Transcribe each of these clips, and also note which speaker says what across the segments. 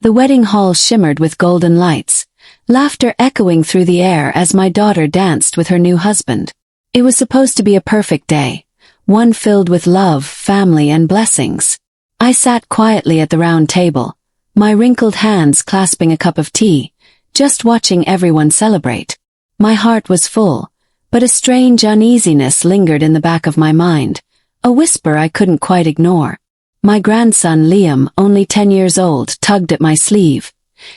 Speaker 1: The wedding hall shimmered with golden lights, laughter echoing through the air as my daughter danced with her new husband. It was supposed to be a perfect day, one filled with love, family, and blessings. I sat quietly at the round table, my wrinkled hands clasping a cup of tea, just watching everyone celebrate. My heart was full, but a strange uneasiness lingered in the back of my mind, a whisper I couldn't quite ignore. My grandson Liam, only 10 years old, tugged at my sleeve,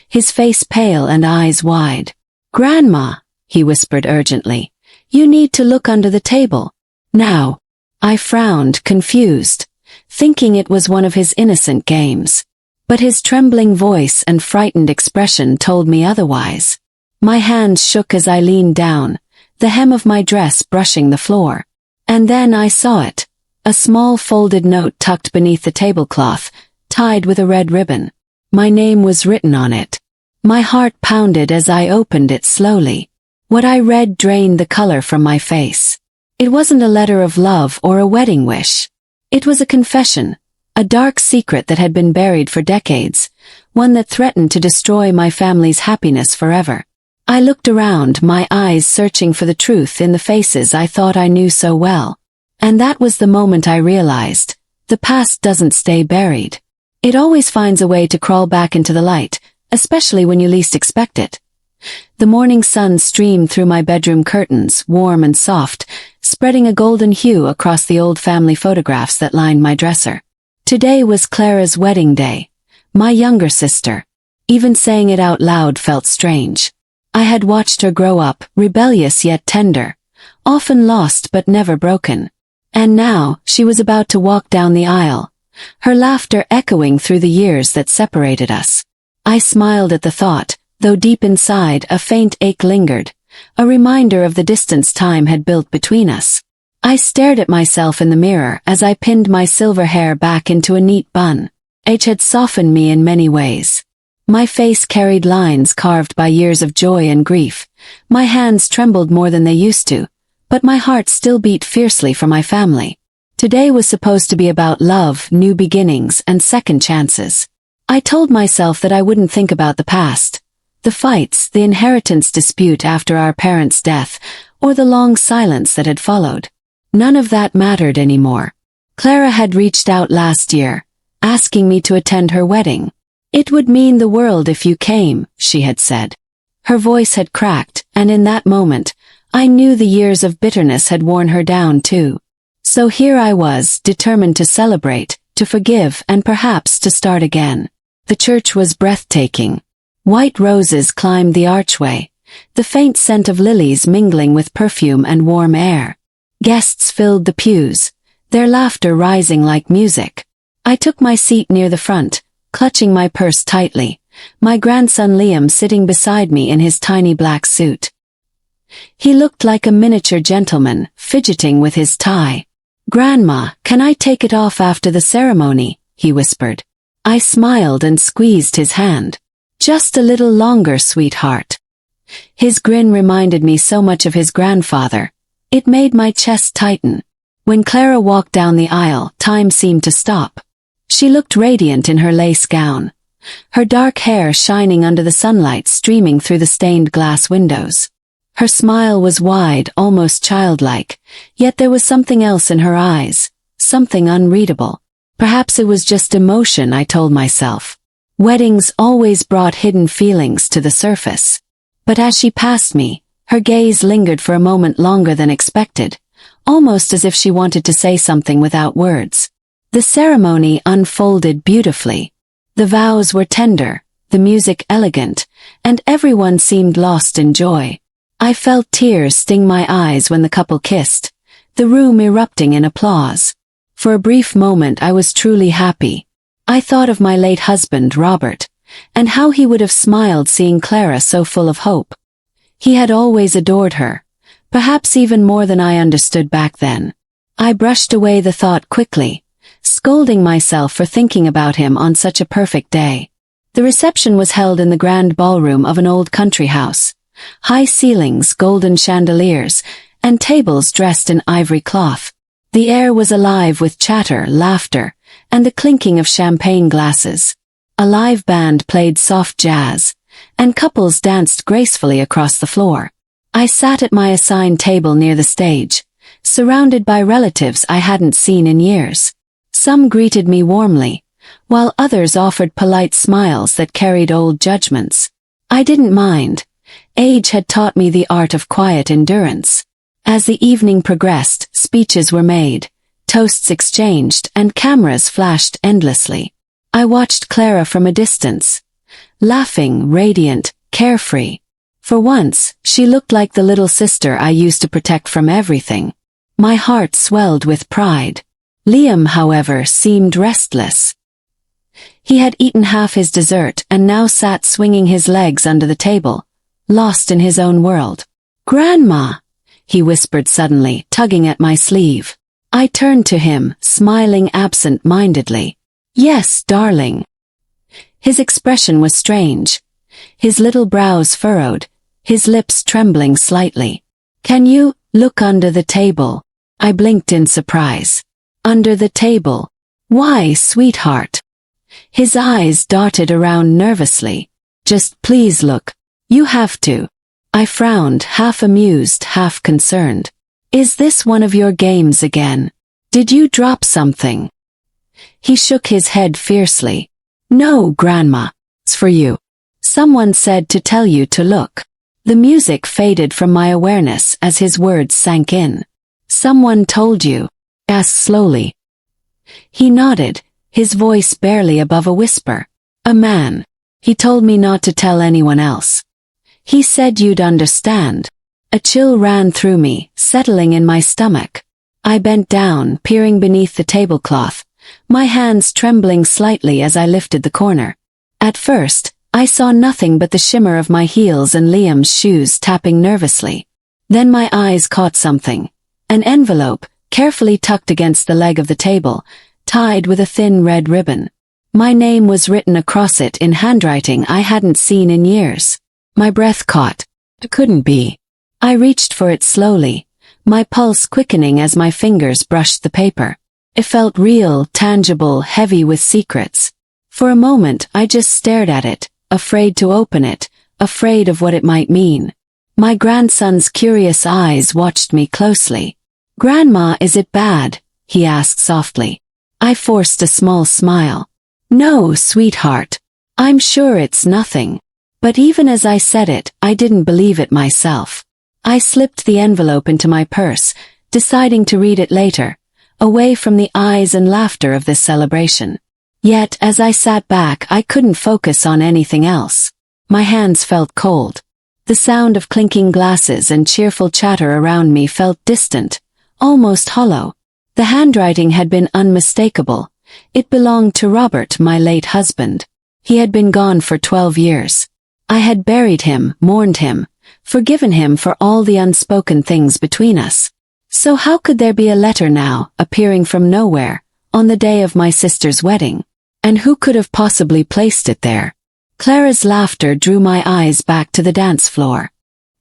Speaker 1: his face pale and eyes wide. "Grandma," he whispered urgently, "you need to look under the table. Now." I frowned, confused, thinking it was one of his innocent games. But his trembling voice and frightened expression told me otherwise. My hands shook as I leaned down, the hem of my dress brushing the floor. And then I saw it. A small folded note tucked beneath the tablecloth, tied with a red ribbon. My name was written on it. My heart pounded as I opened it slowly. What I read drained the color from my face. It wasn't a letter of love or a wedding wish. It was a confession, a dark secret that had been buried for decades, one that threatened to destroy my family's happiness forever. I looked around, my eyes searching for the truth in the faces I thought I knew so well. And that was the moment I realized, the past doesn't stay buried. It always finds a way to crawl back into the light, especially when you least expect it. The morning sun streamed through my bedroom curtains, warm and soft, spreading a golden hue across the old family photographs that lined my dresser. Today was Clara's wedding day, my younger sister. Even saying it out loud felt strange. I had watched her grow up, rebellious yet tender, often lost but never broken. And now, she was about to walk down the aisle, her laughter echoing through the years that separated us. I smiled at the thought, though deep inside a faint ache lingered, a reminder of the distance time had built between us. I stared at myself in the mirror as I pinned my silver hair back into a neat bun. Age had softened me in many ways. My face carried lines carved by years of joy and grief. My hands trembled more than they used to, but my heart still beat fiercely for my family. Today was supposed to be about love, new beginnings, and second chances. I told myself that I wouldn't think about the past, the fights, the inheritance dispute after our parents' death, or the long silence that had followed. None of that mattered anymore. Clara had reached out last year, asking me to attend her wedding. "It would mean the world if you came," she had said. Her voice had cracked, and in that moment, I knew the years of bitterness had worn her down too. So here I was, determined to celebrate, to forgive, and perhaps to start again. The church was breathtaking. White roses climbed the archway, the faint scent of lilies mingling with perfume and warm air. Guests filled the pews, their laughter rising like music. I took my seat near the front, clutching my purse tightly, my grandson Liam sitting beside me in his tiny black suit. He looked like a miniature gentleman, fidgeting with his tie. "Grandma, can I take it off after the ceremony?" he whispered. I smiled and squeezed his hand. "Just a little longer, sweetheart." His grin reminded me so much of his grandfather. It made my chest tighten. When Clara walked down the aisle, time seemed to stop. She looked radiant in her lace gown, her dark hair shining under the sunlight streaming through the stained glass windows. Her smile was wide, almost childlike, yet there was something else in her eyes, something unreadable. Perhaps it was just emotion, I told myself. Weddings always brought hidden feelings to the surface. But as she passed me, her gaze lingered for a moment longer than expected, almost as if she wanted to say something without words. The ceremony unfolded beautifully. The vows were tender, the music elegant, and everyone seemed lost in joy. I felt tears sting my eyes when the couple kissed, the room erupting in applause. For a brief moment I was truly happy. I thought of my late husband, Robert, and how he would have smiled seeing Clara so full of hope. He had always adored her, perhaps even more than I understood back then. I brushed away the thought quickly, scolding myself for thinking about him on such a perfect day. The reception was held in the grand ballroom of an old country house. High ceilings, golden chandeliers, and tables dressed in ivory cloth. The air was alive with chatter, laughter, and the clinking of champagne glasses. A live band played soft jazz, and couples danced gracefully across the floor. I sat at my assigned table near the stage, surrounded by relatives I hadn't seen in years. Some greeted me warmly, while others offered polite smiles that carried old judgments. I didn't mind. Age had taught me the art of quiet endurance. As the evening progressed, speeches were made, toasts exchanged, and cameras flashed endlessly. I watched Clara from a distance, laughing, radiant, carefree. For once, she looked like the little sister I used to protect from everything. My heart swelled with pride. Liam, however, seemed restless. He had eaten half his dessert and now sat swinging his legs under the table, lost in his own world. "Grandma," he whispered suddenly, tugging at my sleeve. I turned to him, smiling absent-mindedly. "Yes, darling." His expression was strange. His little brows furrowed, his lips trembling slightly. "Can you look under the table?" I blinked in surprise. "Under the table? Why, sweetheart?" His eyes darted around nervously. "Just please look. You have to." I frowned, half amused, half concerned. "Is this one of your games again? Did you drop something?" He shook his head fiercely. "No, Grandma. It's for you. Someone said to tell you to look." The music faded from my awareness as his words sank in. "Someone told you?" I asked slowly. He nodded, his voice barely above a whisper. "A man. He told me not to tell anyone else. He said you'd understand." A chill ran through me, settling in my stomach. I bent down, peering beneath the tablecloth, my hands trembling slightly as I lifted the corner. At first, I saw nothing but the shimmer of my heels and Liam's shoes tapping nervously. Then my eyes caught something. An envelope, carefully tucked against the leg of the table, tied with a thin red ribbon. My name was written across it in handwriting I hadn't seen in years. My breath caught. It couldn't be. I reached for it slowly, my pulse quickening as my fingers brushed the paper. It felt real, tangible, heavy with secrets. For a moment I just stared at it, afraid to open it, afraid of what it might mean. My grandson's curious eyes watched me closely. "Grandma, is it bad?" he asked softly. I forced a small smile. "No, sweetheart. I'm sure it's nothing." But even as I said it, I didn't believe it myself. I slipped the envelope into my purse, deciding to read it later, away from the eyes and laughter of this celebration. Yet, as I sat back, I couldn't focus on anything else. My hands felt cold. The sound of clinking glasses and cheerful chatter around me felt distant, almost hollow. The handwriting had been unmistakable. It belonged to Robert, my late husband. He had been gone for 12 years. I had buried him, mourned him, forgiven him for all the unspoken things between us. So how could there be a letter now, appearing from nowhere, on the day of my sister's wedding? And who could have possibly placed it there? Clara's laughter drew my eyes back to the dance floor.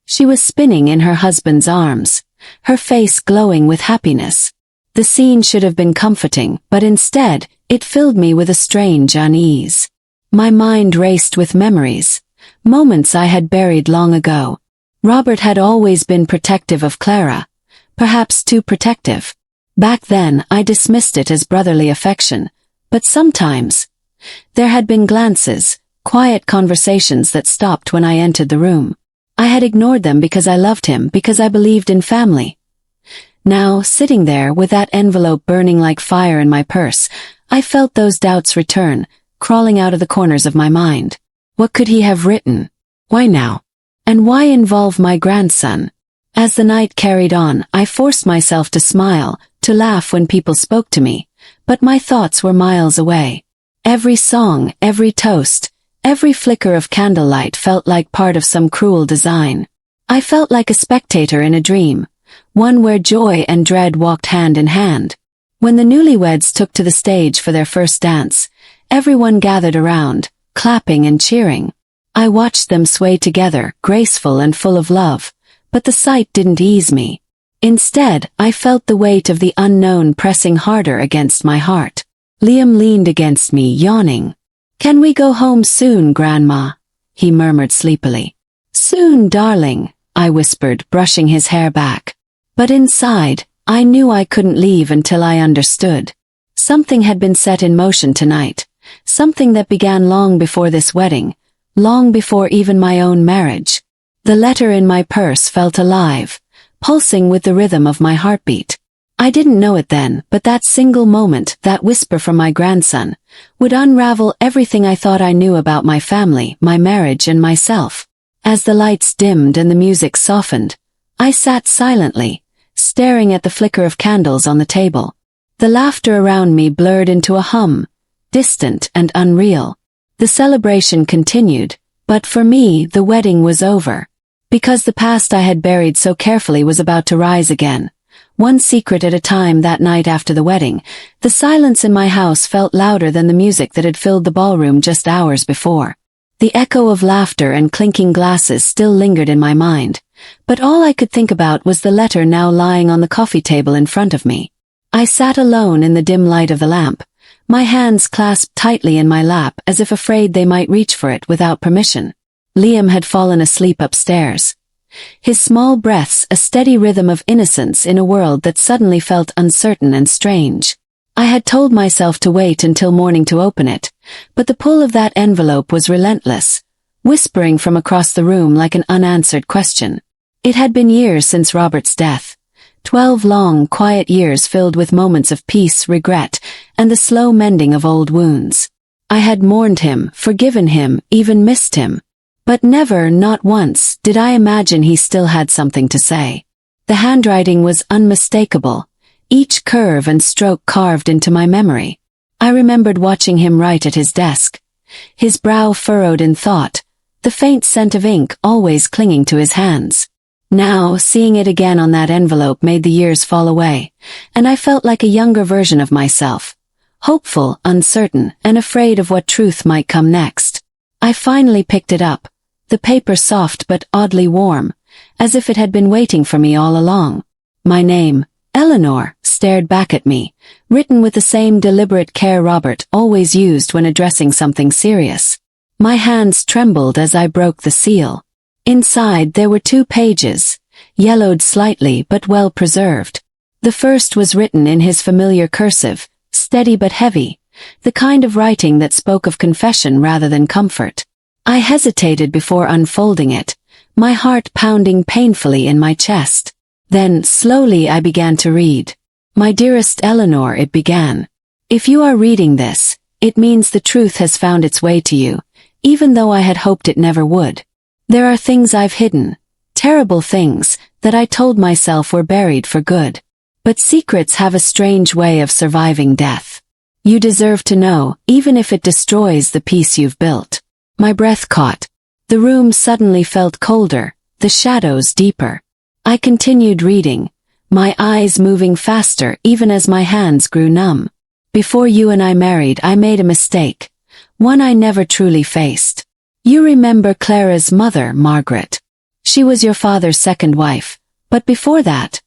Speaker 1: She was spinning in her husband's arms, her face glowing with happiness. The scene should have been comforting, but instead, it filled me with a strange unease. My mind raced with memories, moments I had buried long ago. Robert had always been protective of Clara, perhaps too protective. Back then, I dismissed it as brotherly affection, but sometimes, there had been glances, quiet conversations that stopped when I entered the room. I had ignored them because I loved him, because I believed in family. Now, sitting there with that envelope burning like fire in my purse, I felt those doubts return, crawling out of the corners of my mind. What could he have written? Why now? And why involve my grandson? As the night carried on, I forced myself to smile, to laugh when people spoke to me, but my thoughts were miles away. Every song, every toast, every flicker of candlelight felt like part of some cruel design. I felt like a spectator in a dream, one where joy and dread walked hand in hand. When the newlyweds took to the stage for their first dance, everyone gathered around, clapping and cheering. I watched them sway together, graceful and full of love, but the sight didn't ease me. Instead, I felt the weight of the unknown pressing harder against my heart. Liam leaned against me, yawning. "Can we go home soon, Grandma?" he murmured sleepily. "Soon, darling," I whispered, brushing his hair back. But inside, I knew I couldn't leave until I understood. Something had been set in motion tonight, something that began long before this wedding, long before even my own marriage. The letter in my purse felt alive, pulsing with the rhythm of my heartbeat. I didn't know it then, but that single moment, that whisper from my grandson, would unravel everything I thought I knew about my family, my marriage, and myself. As the lights dimmed and the music softened, I sat silently, staring at the flicker of candles on the table. The laughter around me blurred into a hum, distant and unreal. The celebration continued, but for me the wedding was over. Because the past I had buried so carefully was about to rise again. One secret at a time. That night after the wedding, the silence in my house felt louder than the music that had filled the ballroom just hours before. The echo of laughter and clinking glasses still lingered in my mind, but all I could think about was the letter now lying on the coffee table in front of me. I sat alone in the dim light of the lamp, my hands clasped tightly in my lap as if afraid they might reach for it without permission. Liam had fallen asleep upstairs. His small breaths a steady rhythm of innocence in a world that suddenly felt uncertain and strange. I had told myself to wait until morning to open it, but the pull of that envelope was relentless, whispering from across the room like an unanswered question. It had been years since Robert's death. 12 long, quiet years filled with moments of peace, regret, and the slow mending of old wounds. I had mourned him, forgiven him, even missed him. But never, not once, did I imagine he still had something to say. The handwriting was unmistakable, each curve and stroke carved into my memory. I remembered watching him write at his desk, his brow furrowed in thought, the faint scent of ink always clinging to his hands. Now, seeing it again on that envelope made the years fall away, and I felt like a younger version of myself, hopeful, uncertain, and afraid of what truth might come next. I finally picked it up, the paper soft but oddly warm, as if it had been waiting for me all along. My name, Eleanor, stared back at me, written with the same deliberate care Robert always used when addressing something serious. My hands trembled as I broke the seal. Inside there were 2 pages, yellowed slightly but well preserved. The first was written in his familiar cursive, steady but heavy, the kind of writing that spoke of confession rather than comfort. I hesitated before unfolding it, my heart pounding painfully in my chest. Then, slowly I began to read. "My dearest Eleanor," it began. "If you are reading this, it means the truth has found its way to you, even though I had hoped it never would. There are things I've hidden, terrible things, that I told myself were buried for good. But secrets have a strange way of surviving death. You deserve to know, even if it destroys the peace you've built." My breath caught. The room suddenly felt colder, the shadows deeper. I continued reading, my eyes moving faster even as my hands grew numb. "Before you and I married, I made a mistake, one I never truly faced. You remember Clara's mother, Margaret. She was your father's second wife, but before that,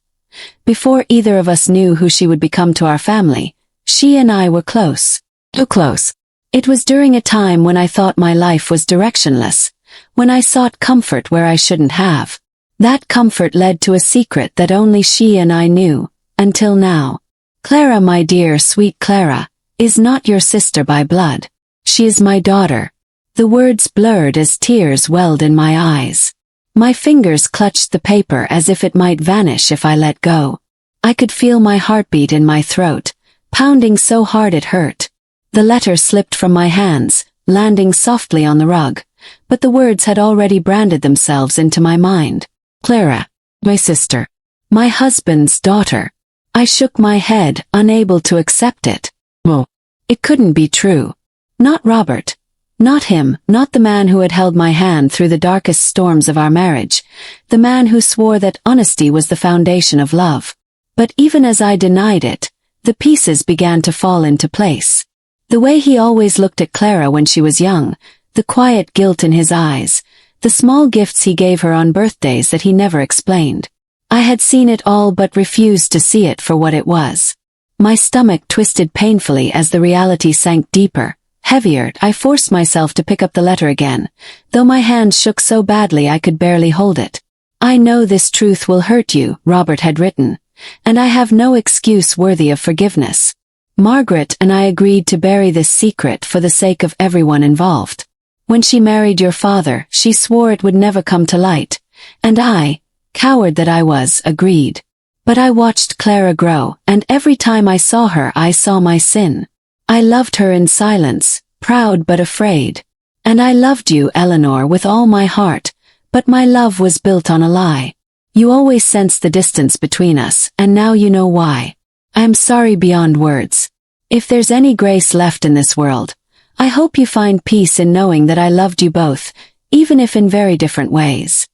Speaker 1: before either of us knew who she would become to our family, she and I were close. Too close. It was during a time when I thought my life was directionless, when I sought comfort where I shouldn't have. That comfort led to a secret that only she and I knew, until now. Clara, my dear, sweet Clara, is not your sister by blood. She is my daughter." The words blurred as tears welled in my eyes. My fingers clutched the paper as if it might vanish if I let go. I could feel my heartbeat in my throat, pounding so hard it hurt. The letter slipped from my hands, landing softly on the rug, but the words had already branded themselves into my mind. "Clara, my sister, my husband's daughter." I shook my head, unable to accept it. Well, it couldn't be true. Not Robert. Not him, not the man who had held my hand through the darkest storms of our marriage, the man who swore that honesty was the foundation of love. But even as I denied it, the pieces began to fall into place. The way he always looked at Clara when she was young, the quiet guilt in his eyes, the small gifts he gave her on birthdays that he never explained. I had seen it all but refused to see it for what it was. My stomach twisted painfully as the reality sank deeper, Heavier, I forced myself to pick up the letter again, though my hand shook so badly I could barely hold it. "I know this truth will hurt you," Robert had written, "and I have no excuse worthy of forgiveness. Margaret and I agreed to bury this secret for the sake of everyone involved. When she married your father, she swore it would never come to light, and I, coward that I was, agreed. But I watched Clara grow, and every time I saw her I saw my sin. I loved her in silence, proud but afraid. And I loved you, Eleanor, with all my heart, but my love was built on a lie. You always sensed the distance between us, and now you know why. I am sorry beyond words. If there's any grace left in this world, I hope you find peace in knowing that I loved you both, even if in very different ways."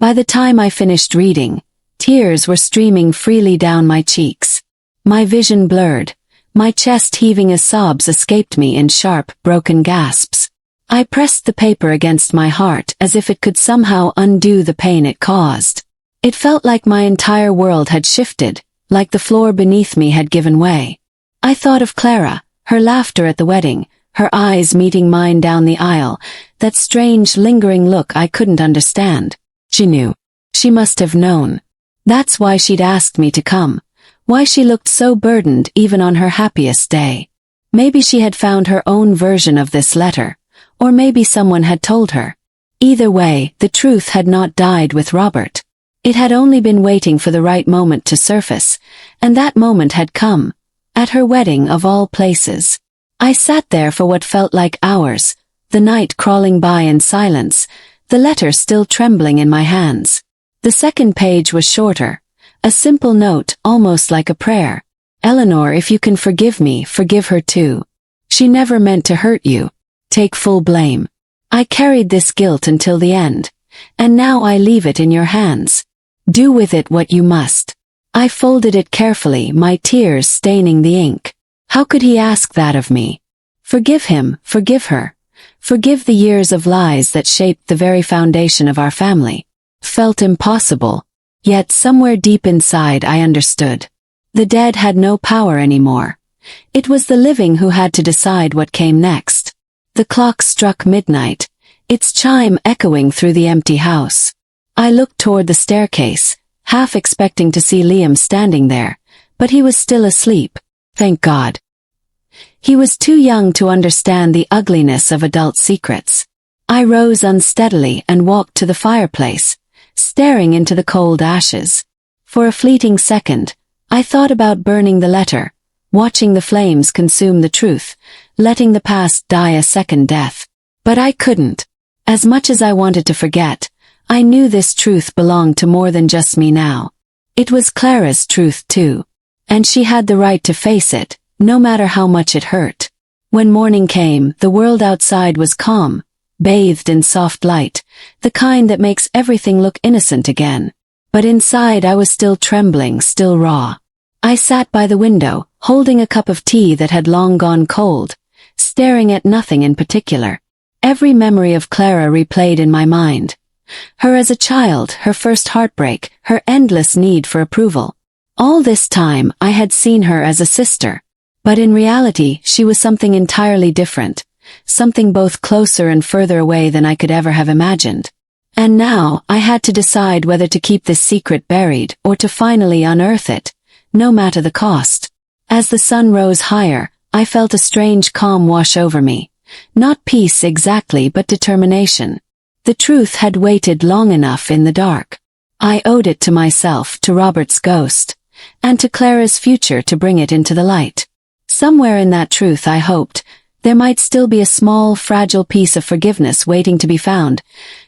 Speaker 1: By the time I finished reading, tears were streaming freely down my cheeks. My vision blurred, my chest heaving as sobs escaped me in sharp, broken gasps. I pressed the paper against my heart as if it could somehow undo the pain it caused. It felt like my entire world had shifted, like the floor beneath me had given way. I thought of Clara, her laughter at the wedding, her eyes meeting mine down the aisle, that strange, lingering look I couldn't understand. She knew. She must have known. That's why she'd asked me to come. Why she looked so burdened even on her happiest day. Maybe she had found her own version of this letter, or maybe someone had told her. Either way, the truth had not died with Robert. It had only been waiting for the right moment to surface, and that moment had come, at her wedding of all places. I sat there for what felt like hours, the night crawling by in silence, the letter still trembling in my hands. The second page was shorter, a simple note, almost like a prayer. "Eleanor, if you can forgive me, forgive her too. She never meant to hurt you. Take full blame. I carried this guilt until the end, and now I leave it in your hands. Do with it what you must." I folded it carefully, my tears staining the ink. How could he ask that of me? Forgive him, forgive her. Forgive the years of lies that shaped the very foundation of our family. Felt impossible. Yet somewhere deep inside I understood. The dead had no power anymore. It was the living who had to decide what came next. The clock struck midnight, its chime echoing through the empty house. I looked toward the staircase, half expecting to see Liam standing there, but he was still asleep. Thank God. He was too young to understand the ugliness of adult secrets. I rose unsteadily and walked to the fireplace, staring into the cold ashes. For a fleeting second, I thought about burning the letter, watching the flames consume the truth, letting the past die a second death. But I couldn't. As much as I wanted to forget, I knew this truth belonged to more than just me now. It was Clara's truth too. And she had the right to face it, no matter how much it hurt. When morning came, the world outside was calm, bathed in soft light, the kind that makes everything look innocent again. But inside I was still trembling, still raw. I sat by the window, holding a cup of tea that had long gone cold, staring at nothing in particular. Every memory of Clara replayed in my mind. Her as a child, her first heartbreak, her endless need for approval. All this time I had seen her as a sister, but in reality she was something entirely different, something both closer and further away than I could ever have imagined. And now I had to decide whether to keep this secret buried or to finally unearth it, no matter the cost. As the sun rose higher, I felt a strange calm wash over me. Not peace exactly, but determination. The truth had waited long enough in the dark. I owed it to myself, to Robert's ghost, and to Clara's future to bring it into the light. Somewhere in that truth, I hoped, there might still be a small, fragile piece of forgiveness waiting to be found.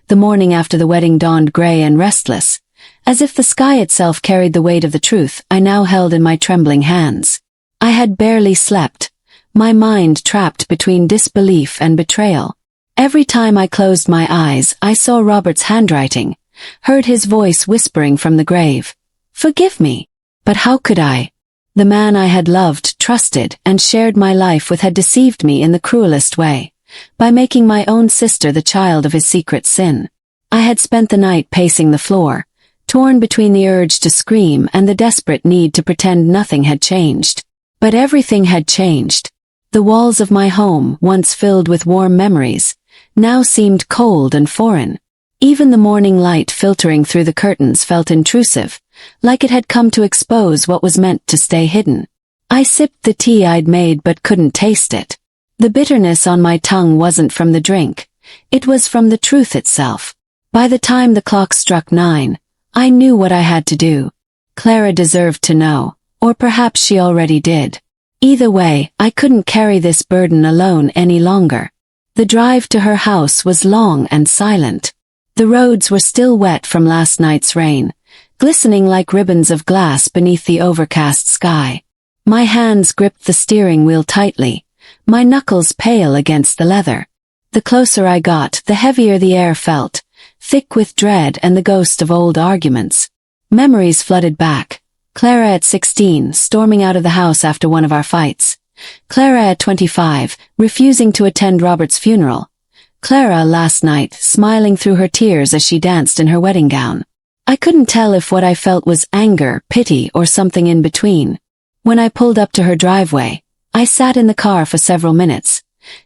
Speaker 1: The morning after the wedding dawned gray and restless, as if the sky itself carried the weight of the truth I now held in my trembling hands. I had barely slept, my mind trapped between disbelief and betrayal. Every time I closed my eyes, I saw Robert's handwriting, heard his voice whispering from the grave. Forgive me. But how could I? The man I had loved, trusted, and shared my life with had deceived me in the cruelest way, by making my own sister the child of his secret sin. I had spent the night pacing the floor, torn between the urge to scream and the desperate need to pretend nothing had changed. But everything had changed. The walls of my home, once filled with warm memories, now seemed cold and foreign. Even the morning light filtering through the curtains felt intrusive, like it had come to expose what was meant to stay hidden. I sipped the tea I'd made but couldn't taste it. The bitterness on my tongue wasn't from the drink, it was from the truth itself. By the time the clock struck 9, I knew what I had to do. Clara deserved to know, or perhaps she already did. Either way, I couldn't carry this burden alone any longer. The drive to her house was long and silent. The roads were still wet from last night's rain, glistening like ribbons of glass beneath the overcast sky. My hands gripped the steering wheel tightly, my knuckles pale against the leather. The closer I got, the heavier the air felt, thick with dread and the ghost of old arguments. Memories flooded back. Clara at 16, storming out of the house after one of our fights. Clara at 25, refusing to attend Robert's funeral. Clara last night, smiling through her tears as she danced in her wedding gown. I couldn't tell if what I felt was anger, pity, or something in between. When I pulled up to her driveway, I sat in the car for several minutes,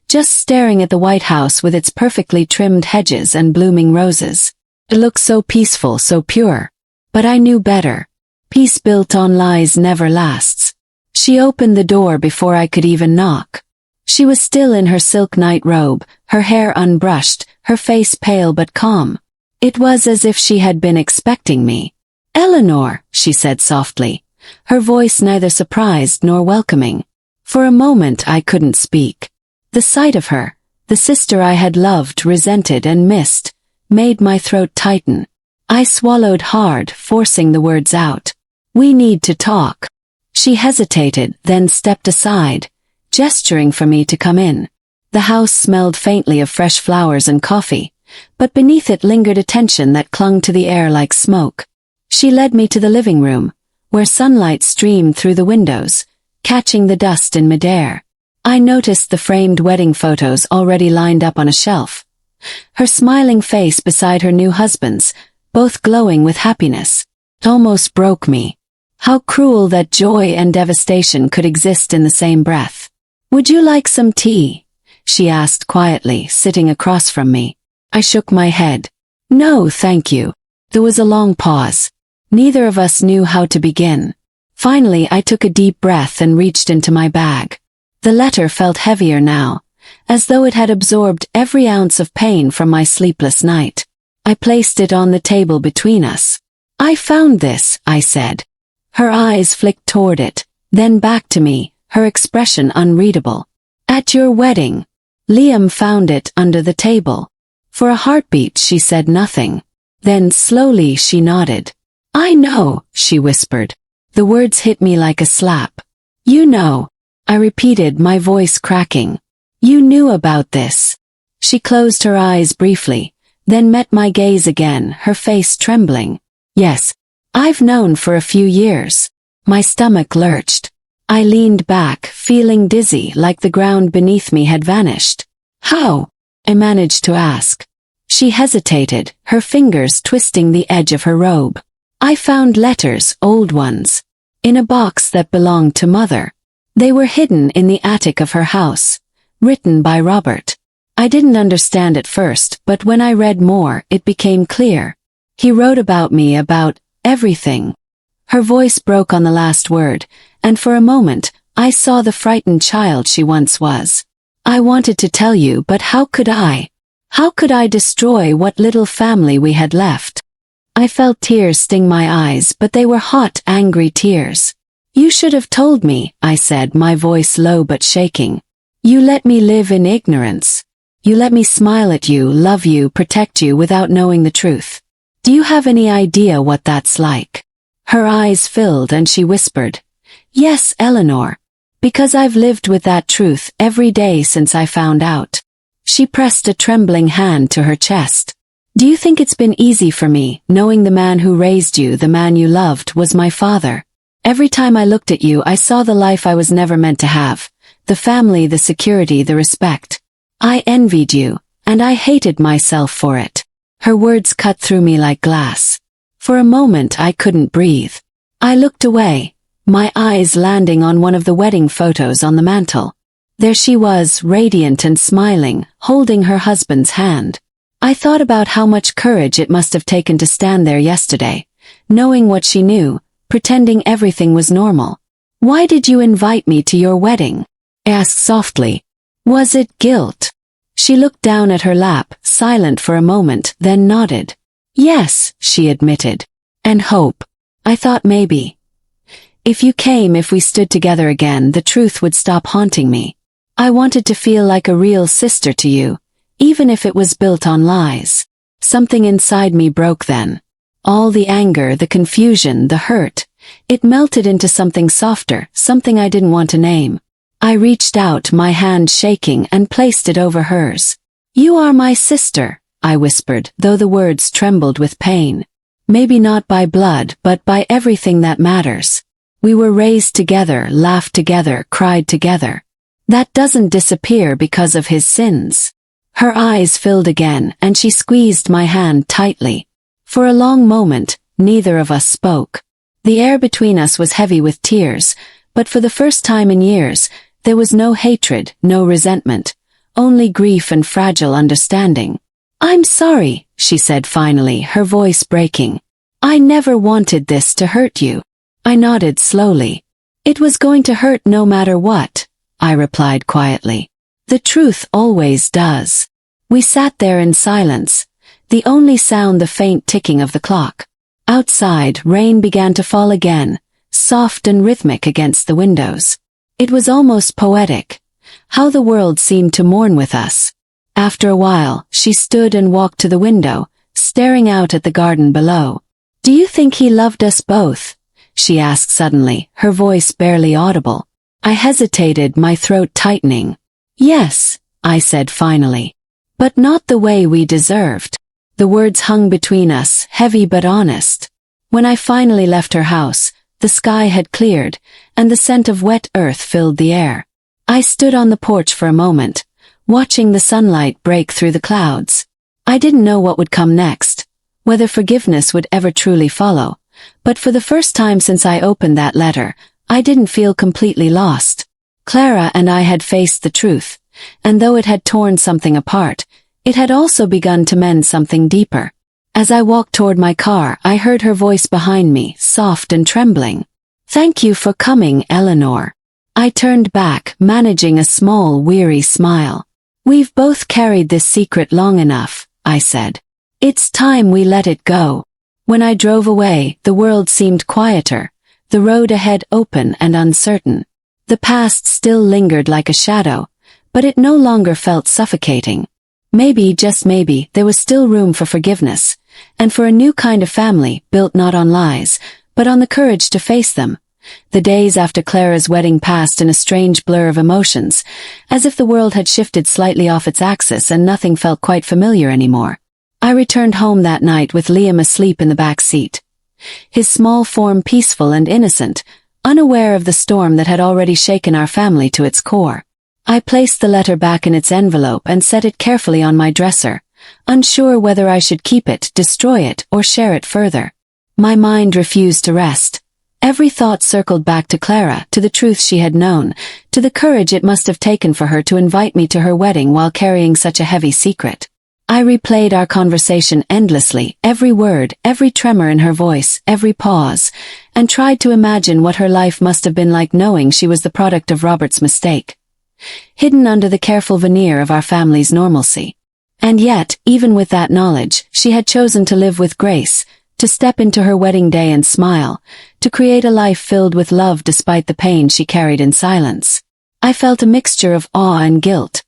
Speaker 1: just staring at the White House with its perfectly trimmed hedges and blooming roses. It looked so peaceful, so pure. But I knew better. Peace built on lies never lasts. She opened the door before I could even knock. She was still in her silk night robe, her hair unbrushed, her face pale but calm. It was as if she had been expecting me. "Eleanor," she said softly, her voice neither surprised nor welcoming. For a moment I couldn't speak. The sight of her, the sister I had loved, resented, and missed, made my throat tighten. I swallowed hard, forcing the words out. "We need to talk." She hesitated, then stepped aside, gesturing for me to come in. The house smelled faintly of fresh flowers and coffee, but beneath it lingered a tension that clung to the air like smoke. She led me to the living room, where sunlight streamed through the windows, catching the dust in midair. I noticed the framed wedding photos already lined up on a shelf. Her smiling face beside her new husband's, both glowing with happiness. It almost broke me. How cruel that joy and devastation could exist in the same breath. "Would you like some tea?" she asked quietly, sitting across from me. I shook my head. "No, thank you." There was a long pause. Neither of us knew how to begin. Finally, I took a deep breath and reached into my bag. The letter felt heavier now, as though it had absorbed every ounce of pain from my sleepless night. I placed it on the table between us. "I found this," I said. Her eyes flicked toward it, then back to me, her expression unreadable. "At your wedding." Liam found it under the table. For a heartbeat she said nothing. Then slowly she nodded. "I know," she whispered. The words hit me like a slap. "You know," I repeated, my voice cracking. "You knew about this." She closed her eyes briefly, then met my gaze again, her face trembling. "Yes. I've known for a few years." My stomach lurched. I leaned back, feeling dizzy, like the ground beneath me had vanished. "How?" I managed to ask. She hesitated, her fingers twisting the edge of her robe. "I found letters, old ones, in a box that belonged to Mother. They were hidden in the attic of her house, written by Robert. I didn't understand at first, but when I read more, it became clear. He wrote about me, about everything." Her voice broke on the last word, and for a moment, I saw the frightened child she once was. "I wanted to tell you, but how could I? How could I destroy what little family we had left?" I felt tears sting my eyes, but they were hot, angry tears. "You should have told me," I said, my voice low but shaking. "You let me live in ignorance. You let me smile at you, love you, protect you without knowing the truth. Do you have any idea what that's like?" Her eyes filled and she whispered, "Yes, Eleanor. Because I've lived with that truth every day since I found out." She pressed a trembling hand to her chest. "Do you think it's been easy for me, knowing the man who raised you, the man you loved, was my father? Every time I looked at you, I saw the life I was never meant to have. The family, the security, the respect. I envied you, and I hated myself for it." Her words cut through me like glass. For a moment I couldn't breathe. I looked away, my eyes landing on one of the wedding photos on the mantel. There she was, radiant and smiling, holding her husband's hand. I thought about how much courage it must have taken to stand there yesterday, knowing what she knew, pretending everything was normal. "Why did you invite me to your wedding?" I asked softly. "Was it guilt?" She looked down at her lap, silent for a moment, then nodded. "Yes," she admitted. "And hope. I thought maybe. If you came, if we stood together again, the truth would stop haunting me. I wanted to feel like a real sister to you, even if it was built on lies." Something inside me broke then. All the anger, the confusion, the hurt. It melted into something softer, something I didn't want to name. I reached out, my hand shaking, and placed it over hers. "You are my sister," I whispered, though the words trembled with pain. "Maybe not by blood, but by everything that matters. We were raised together, laughed together, cried together. That doesn't disappear because of his sins." Her eyes filled again, and she squeezed my hand tightly. For a long moment, neither of us spoke. The air between us was heavy with tears, but for the first time in years, there was no hatred, no resentment, only grief and fragile understanding. "I'm sorry," she said finally, her voice breaking. "I never wanted this to hurt you." I nodded slowly. "It was going to hurt no matter what," I replied quietly. "The truth always does." We sat there in silence, the only sound the faint ticking of the clock. Outside, rain began to fall again, soft and rhythmic against the windows. It was almost poetic, how the world seemed to mourn with us. After a while, she stood and walked to the window, staring out at the garden below. "Do you think he loved us both?" she asked suddenly, her voice barely audible. I hesitated, my throat tightening. "Yes," I said finally. "But not the way we deserved." The words hung between us, heavy but honest. When I finally left her house, the sky had cleared, and the scent of wet earth filled the air. I stood on the porch for a moment, watching the sunlight break through the clouds. I didn't know what would come next, whether forgiveness would ever truly follow, but for the first time since I opened that letter, I didn't feel completely lost. Clara and I had faced the truth, and though it had torn something apart, it had also begun to mend something deeper. As I walked toward my car, I heard her voice behind me, soft and trembling. "Thank you for coming, Eleanor." I turned back, managing a small, weary smile. "We've both carried this secret long enough," I said. "It's time we let it go." When I drove away, the world seemed quieter, the road ahead open and uncertain. The past still lingered like a shadow, but it no longer felt suffocating. Maybe, just maybe, there was still room for forgiveness, and for a new kind of family, built not on lies, but on the courage to face them. The days after Clara's wedding passed in a strange blur of emotions, as if the world had shifted slightly off its axis and nothing felt quite familiar anymore. I returned home that night with Liam asleep in the back seat. His small form peaceful and innocent, unaware of the storm that had already shaken our family to its core. I placed the letter back in its envelope and set it carefully on my dresser, unsure whether I should keep it, destroy it, or share it further. My mind refused to rest. Every thought circled back to Clara, to the truth she had known, to the courage it must have taken for her to invite me to her wedding while carrying such a heavy secret. I replayed our conversation endlessly, every word, every tremor in her voice, every pause, and tried to imagine what her life must have been like knowing she was the product of Robert's mistake, hidden under the careful veneer of our family's normalcy. And yet, even with that knowledge, she had chosen to live with grace, to step into her wedding day and smile, to create a life filled with love despite the pain she carried in silence. I felt a mixture of awe and guilt.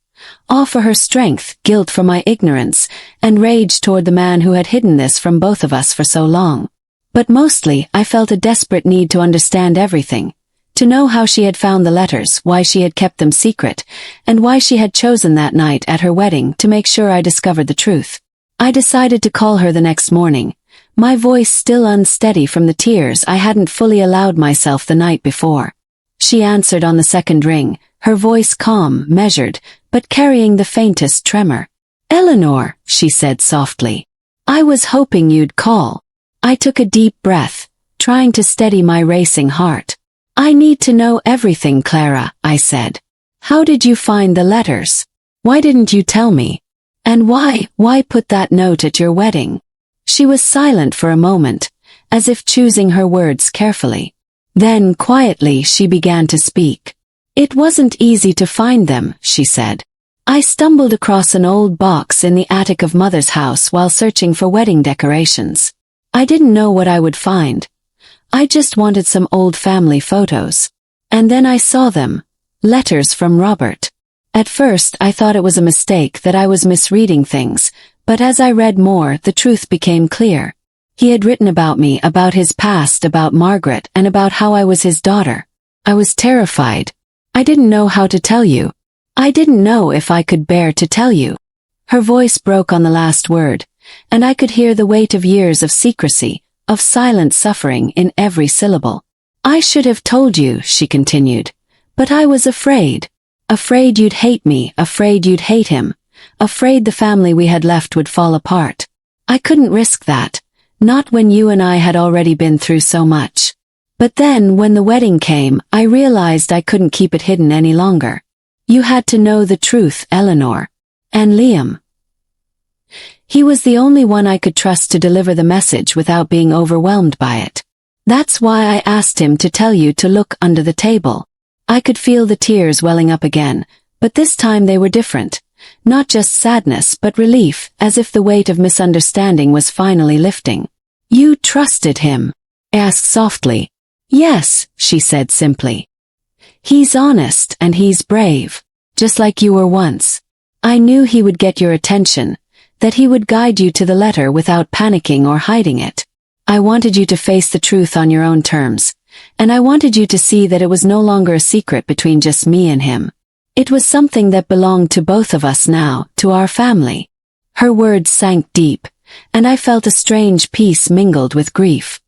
Speaker 1: Awe for her strength, guilt for my ignorance, and rage toward the man who had hidden this from both of us for so long. But mostly, I felt a desperate need to understand everything, to know how she had found the letters, why she had kept them secret, and why she had chosen that night at her wedding to make sure I discovered the truth. I decided to call her the next morning, my voice still unsteady from the tears I hadn't fully allowed myself the night before. She answered on the second ring, her voice calm, measured, but carrying the faintest tremor. "Eleanor," she said softly. "I was hoping you'd call." I took a deep breath, trying to steady my racing heart. "I need to know everything, Clara," I said. How did you find the letters? Why didn't you tell me? And why put that note at your wedding?" She was silent for a moment, as if choosing her words carefully. Then, quietly, she began to speak. "It wasn't easy to find them," she said. "I stumbled across an old box in the attic of Mother's house while searching for wedding decorations. I didn't know what I would find. I just wanted some old family photos. And then I saw them. Letters from Robert. At first I thought it was a mistake, that I was misreading things, but as I read more, the truth became clear. He had written about me, about his past, about Margaret, and about how I was his daughter. I was terrified. I didn't know how to tell you. I didn't know if I could bear to tell you." Her voice broke on the last word, and I could hear the weight of years of secrecy, of silent suffering in every syllable. "I should have told you," she continued, "but I was afraid. Afraid you'd hate me, afraid you'd hate him, afraid the family we had left would fall apart. I couldn't risk that, not when you and I had already been through so much. But then, when the wedding came, I realized I couldn't keep it hidden any longer. You had to know the truth, Eleanor. And Liam. He was the only one I could trust to deliver the message without being overwhelmed by it. That's why I asked him to tell you to look under the table." I could feel the tears welling up again, but this time they were different. Not just sadness but relief, as if the weight of misunderstanding was finally lifting. "You trusted him?" I asked softly. "Yes," she said simply. "He's honest and he's brave, just like you were once. I knew he would get your attention, that he would guide you to the letter without panicking or hiding it. I wanted you to face the truth on your own terms, and I wanted you to see that it was no longer a secret between just me and him. It was something that belonged to both of us now, to our family." Her words sank deep, and I felt a strange peace mingled with grief.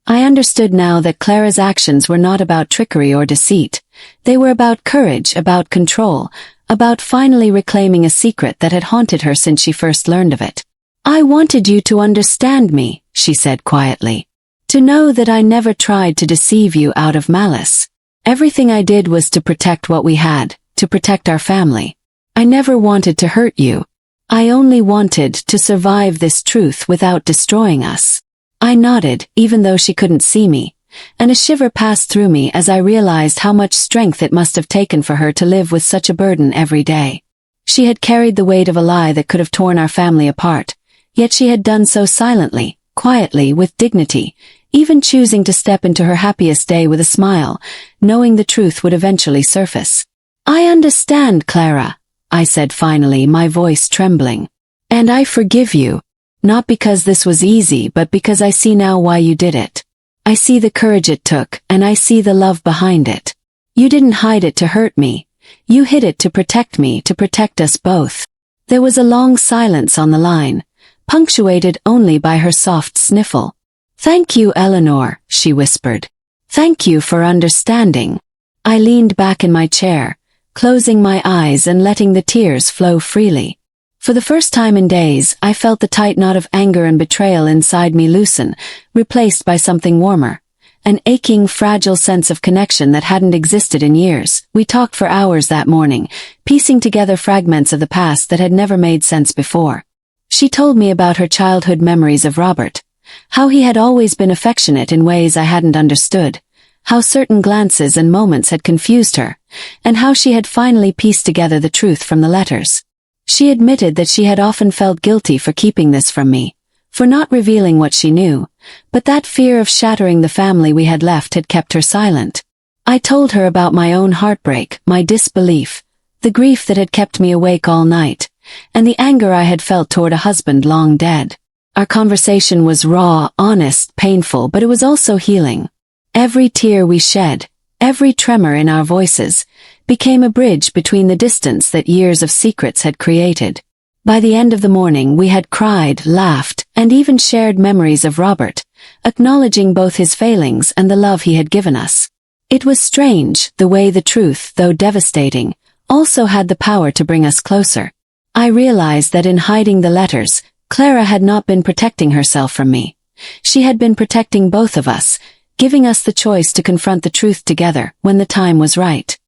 Speaker 1: I understood now that Clara's actions were not about trickery or deceit. They were about courage, about control, about finally reclaiming a secret that had haunted her since she first learned of it. "I wanted you to understand me," she said quietly. "To know that I never tried to deceive you out of malice. Everything I did was to protect what we had, to protect our family. I never wanted to hurt you. I only wanted to survive this truth without destroying us." I nodded, even though she couldn't see me, and a shiver passed through me as I realized how much strength it must have taken for her to live with such a burden every day. She had carried the weight of a lie that could have torn our family apart, yet she had done so silently, quietly, with dignity, even choosing to step into her happiest day with a smile, knowing the truth would eventually surface. "I understand, Clara," I said finally, my voice trembling. "And I forgive you. Not because this was easy, but because I see now why you did it. I see the courage it took, and I see the love behind it. You didn't hide it to hurt me. You hid it to protect me, to protect us both." There was a long silence on the line, punctuated only by her soft sniffle. "Thank you, Eleanor," she whispered. "Thank you for understanding." I leaned back in my chair, closing my eyes and letting the tears flow freely. For the first time in days, I felt the tight knot of anger and betrayal inside me loosen, replaced by something warmer. An aching, fragile sense of connection that hadn't existed in years. We talked for hours that morning, piecing together fragments of the past that had never made sense before. She told me about her childhood memories of Robert, how he had always been affectionate in ways I hadn't understood, how certain glances and moments had confused her, and how she had finally pieced together the truth from the letters. She admitted that she had often felt guilty for keeping this from me, for not revealing what she knew, but that fear of shattering the family we had left had kept her silent. I told her about my own heartbreak, my disbelief, the grief that had kept me awake all night, and the anger I had felt toward a husband long dead. Our conversation was raw, honest, painful, but it was also healing. Every tear we shed, every tremor in our voices, became a bridge between the distance that years of secrets had created. By the end of the morning we had cried, laughed, and even shared memories of Robert, acknowledging both his failings and the love he had given us. It was strange, the way the truth, though devastating, also had the power to bring us closer. I realized that in hiding the letters, Clara had not been protecting herself from me. She had been protecting both of us, giving us the choice to confront the truth together when the time was right.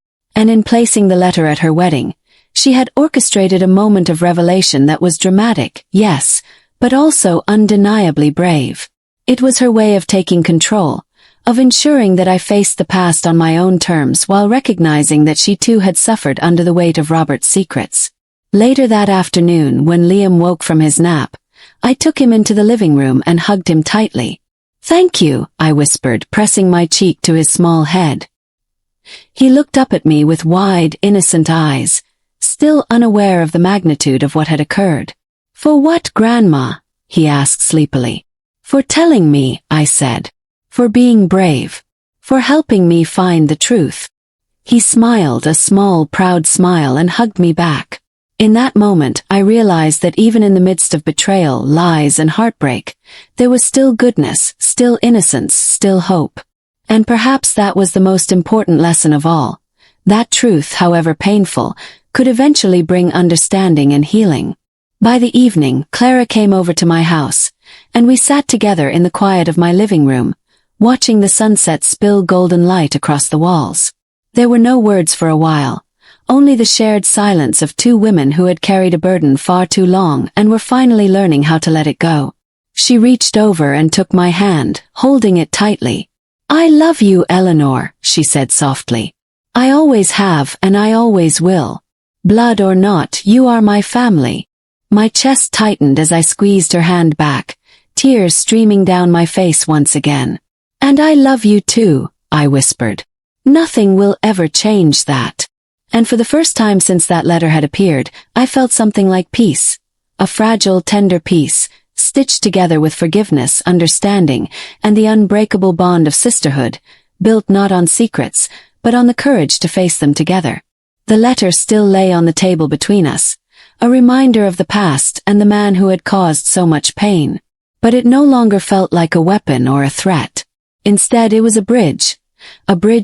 Speaker 1: and in placing the letter at her wedding, she had orchestrated a moment of revelation that was dramatic, yes, but also undeniably brave. It was her way of taking control, of ensuring that I faced the past on my own terms while recognizing that she too had suffered under the weight of Robert's secrets. Later that afternoon, when Liam woke from his nap, I took him into the living room and hugged him tightly. "Thank you," I whispered, pressing my cheek to his small head. He looked up at me with wide, innocent eyes, still unaware of the magnitude of what had occurred. "For what, Grandma?" he asked sleepily. "For telling me," I said. "For being brave. For helping me find the truth." He smiled a small, proud smile and hugged me back. In that moment, I realized that even in the midst of betrayal, lies, and heartbreak, there was still goodness, still innocence, still hope. And perhaps that was the most important lesson of all. That truth, however painful, could eventually bring understanding and healing. By the evening, Clara came over to my house, and we sat together in the quiet of my living room, watching the sunset spill golden light across the walls. There were no words for a while, only the shared silence of two women who had carried a burden far too long and were finally learning how to let it go. She reached over and took my hand, holding it tightly. "I love you, Eleanor," she said softly. "I always have and I always will. Blood or not, you are my family." My chest tightened as I squeezed her hand back, tears streaming down my face once again. "And I love you too," I whispered. "Nothing will ever change that." And for the first time since that letter had appeared, I felt something like peace. A fragile, tender peace, stitched together with forgiveness, understanding, and the unbreakable bond of sisterhood, built not on secrets, but on the courage to face them together. The letter still lay on the table between us, a reminder of the past and the man who had caused so much pain. But it no longer felt like a weapon or a threat. Instead, it was a bridge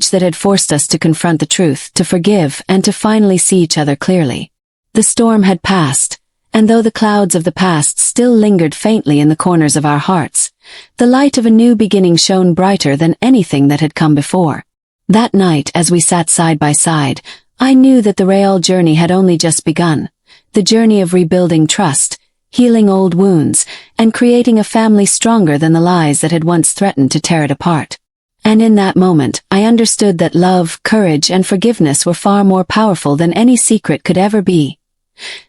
Speaker 1: that had forced us to confront the truth, to forgive, and to finally see each other clearly. The storm had passed, and though the clouds of the past still lingered faintly in the corners of our hearts, the light of a new beginning shone brighter than anything that had come before. That night, as we sat side by side, I knew that the Betrayal journey had only just begun, the journey of rebuilding trust, healing old wounds, and creating a family stronger than the lies that had once threatened to tear it apart. And in that moment, I understood that love, courage, and forgiveness were far more powerful than any secret could ever be.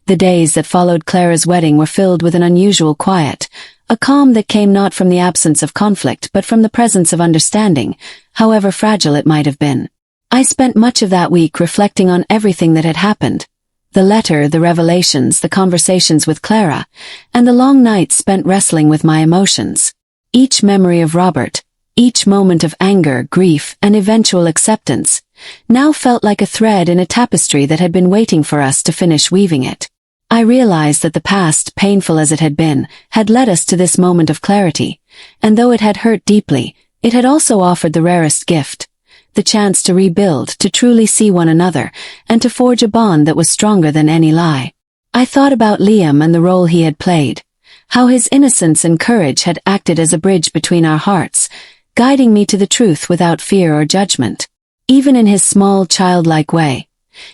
Speaker 1: The days that followed Clara's wedding were filled with an unusual quiet, a calm that came not from the absence of conflict but from the presence of understanding, however fragile it might have been. I spent much of that week reflecting on everything that had happened. The letter, the revelations, the conversations with Clara, and the long nights spent wrestling with my emotions. Each memory of Robert, each moment of anger, grief, and eventual acceptance, now felt like a thread in a tapestry that had been waiting for us to finish weaving it. I realized that the past, painful as it had been, had led us to this moment of clarity, and though it had hurt deeply, it had also offered the rarest gift, the chance to rebuild, to truly see one another, and to forge a bond that was stronger than any lie. I thought about Liam and the role he had played, how his innocence and courage had acted as a bridge between our hearts, guiding me to the truth without fear or judgment. Even in his small, childlike way,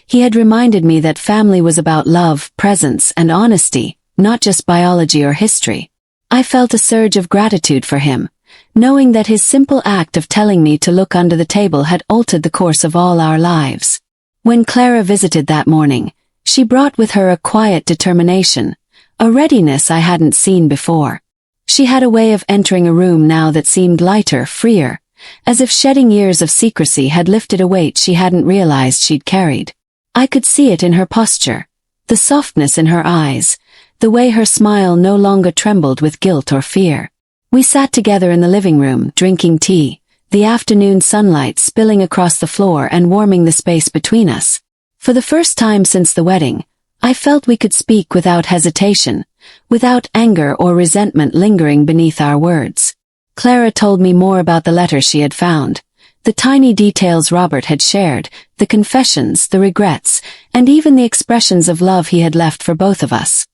Speaker 1: he had reminded me that family was about love, presence, and honesty, not just biology or history. I felt a surge of gratitude for him, knowing that his simple act of telling me to look under the table had altered the course of all our lives. When Clara visited that morning, she brought with her a quiet determination, a readiness I hadn't seen before. She had a way of entering a room now that seemed lighter, freer, as if shedding years of secrecy had lifted a weight she hadn't realized she'd carried. I could see it in her posture, the softness in her eyes, the way her smile no longer trembled with guilt or fear. We sat together in the living room, drinking tea, the afternoon sunlight spilling across the floor and warming the space between us. For the first time since the wedding, I felt we could speak without hesitation, without anger or resentment lingering beneath our words. Clara told me more about the letter she had found, the tiny details Robert had shared, the confessions, the regrets, and even the expressions of love he had left for both of us.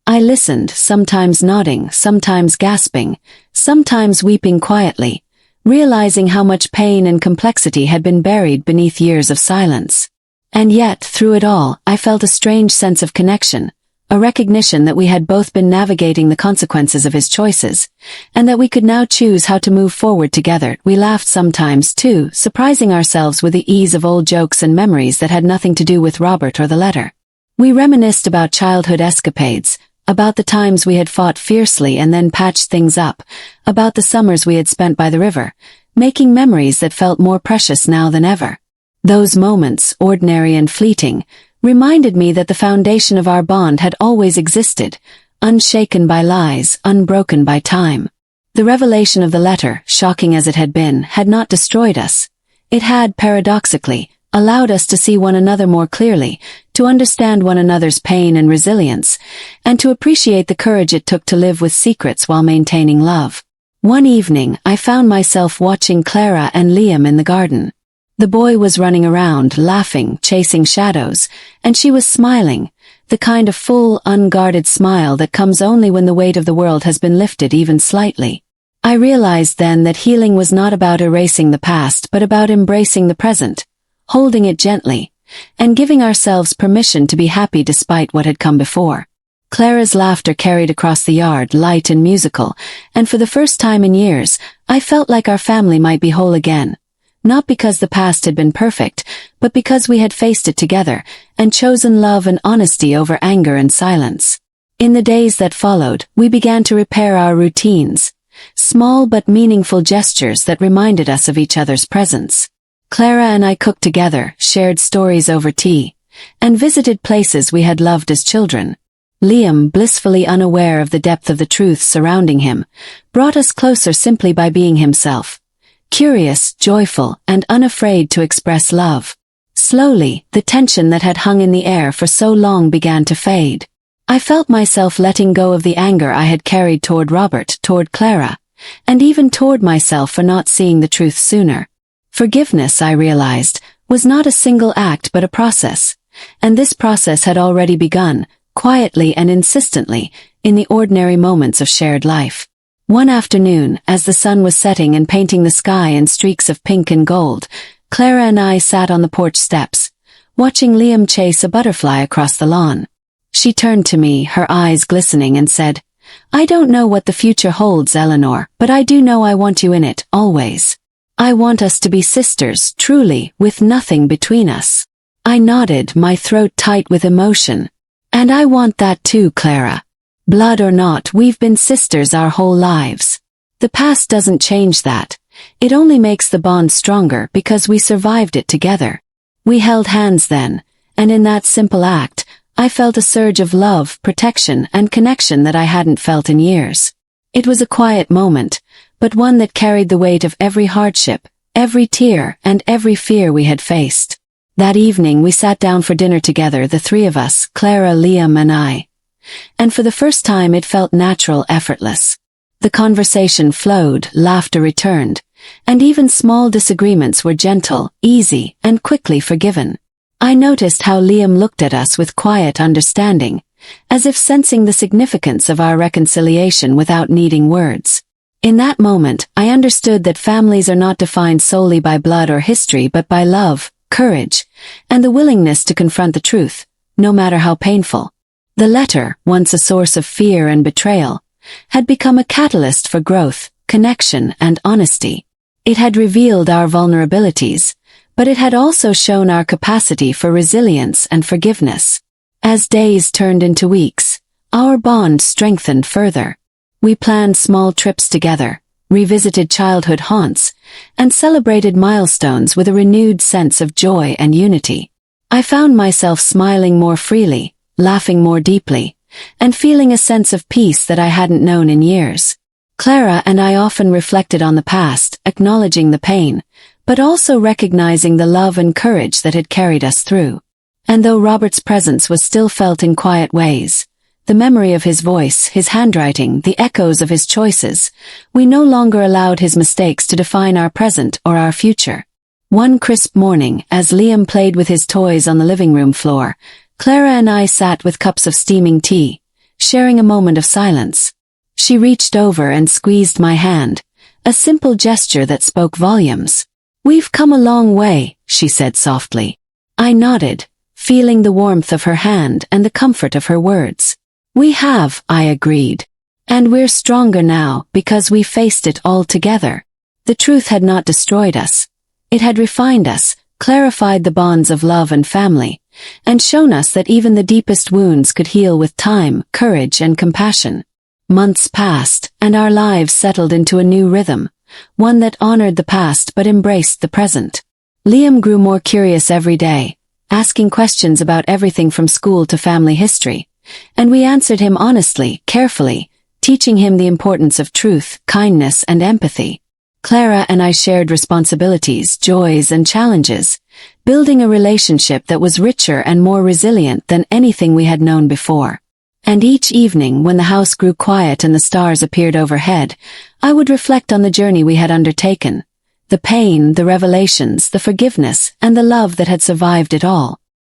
Speaker 1: I listened, sometimes nodding, sometimes gasping, sometimes weeping quietly, realizing how much pain and complexity had been buried beneath years of silence. And yet, through it all, I felt a strange sense of connection, a recognition that we had both been navigating the consequences of his choices, and that we could now choose how to move forward together. We laughed sometimes, too, surprising ourselves with the ease of old jokes and memories that had nothing to do with Robert or the letter. We reminisced about childhood escapades, about the times we had fought fiercely and then patched things up, about the summers we had spent by the river, making memories that felt more precious now than ever. Those moments, ordinary and fleeting, reminded me that the foundation of our bond had always existed, unshaken by lies, unbroken by time. The revelation of the letter, shocking as it had been, had not destroyed us. It had, paradoxically, allowed us to see one another more clearly, to understand one another's pain and resilience, and to appreciate the courage it took to live with secrets while maintaining love. One evening, I found myself watching Clara and Liam in the garden. The boy was running around, laughing, chasing shadows, and she was smiling, the kind of full, unguarded smile that comes only when the weight of the world has been lifted even slightly. I realized then that healing was not about erasing the past but about embracing the present, holding it gently, and giving ourselves permission to be happy despite what had come before. Clara's laughter carried across the yard, light and musical, and for the first time in years, I felt like our family might be whole again. Not because the past had been perfect, but because we had faced it together, and chosen love and honesty over anger and silence. In the days that followed, we began to repair our routines, small but meaningful gestures that reminded us of each other's presence. Clara and I cooked together, shared stories over tea, and visited places we had loved as children. Liam, blissfully unaware of the depth of the truth surrounding him, brought us closer simply by being himself. Curious, joyful, and unafraid to express love. Slowly, the tension that had hung in the air for so long began to fade. I felt myself letting go of the anger I had carried toward Robert, toward Clara, and even toward myself for not seeing the truth sooner. Forgiveness, I realized, was not a single act but a process, and this process had already begun, quietly and insistently, in the ordinary moments of shared life. One afternoon, as the sun was setting and painting the sky in streaks of pink and gold, Clara and I sat on the porch steps, watching Liam chase a butterfly across the lawn. She turned to me, her eyes glistening, and said, "I don't know what the future holds, Eleanor, but I do know I want you in it, always. I want us to be sisters, truly, with nothing between us." I nodded, my throat tight with emotion. "And I want that too, Clara. Blood or not, we've been sisters our whole lives. The past doesn't change that. It only makes the bond stronger because we survived it together." We held hands then, and in that simple act, I felt a surge of love, protection, and connection that I hadn't felt in years. It was a quiet moment, but one that carried the weight of every hardship, every tear, and every fear we had faced. That evening we sat down for dinner together, the three of us, Clara, Liam, and I. And for the first time it felt natural, effortless. The conversation flowed, laughter returned, and even small disagreements were gentle, easy, and quickly forgiven. I noticed how Liam looked at us with quiet understanding, as if sensing the significance of our reconciliation without needing words. In that moment, I understood that families are not defined solely by blood or history but by love, courage, and the willingness to confront the truth, no matter how painful. The letter, once a source of fear and betrayal, had become a catalyst for growth, connection, and honesty. It had revealed our vulnerabilities, but it had also shown our capacity for resilience and forgiveness. As days turned into weeks, our bond strengthened further. We planned small trips together, revisited childhood haunts, and celebrated milestones with a renewed sense of joy and unity. I found myself smiling more freely, laughing more deeply, and feeling a sense of peace that I hadn't known in years. Clara and I often reflected on the past, acknowledging the pain, but also recognizing the love and courage that had carried us through. And though Robert's presence was still felt in quiet ways, the memory of his voice, his handwriting, the echoes of his choices, we no longer allowed his mistakes to define our present or our future. One crisp morning, as Liam played with his toys on the living room floor, Clara and I sat with cups of steaming tea, sharing a moment of silence. She reached over and squeezed my hand, a simple gesture that spoke volumes. "We've come a long way," she said softly. I nodded, feeling the warmth of her hand and the comfort of her words. We have, I agreed. And we're stronger now because we faced it all together. The truth had not destroyed us. It had refined us, clarified the bonds of love and family, and shown us that even the deepest wounds could heal with time, courage, and compassion. Months passed, and our lives settled into a new rhythm, one that honored the past but embraced the present. Liam grew more curious every day, asking questions about everything from school to family history, and we answered him honestly, carefully, teaching him the importance of truth, kindness, and empathy. Clara and I shared responsibilities, joys, and challenges, building a relationship that was richer and more resilient than anything we had known before. And each evening, when the house grew quiet and the stars appeared overhead, I would reflect on the journey we had undertaken, the pain, the revelations, the forgiveness, and the love that had survived it all.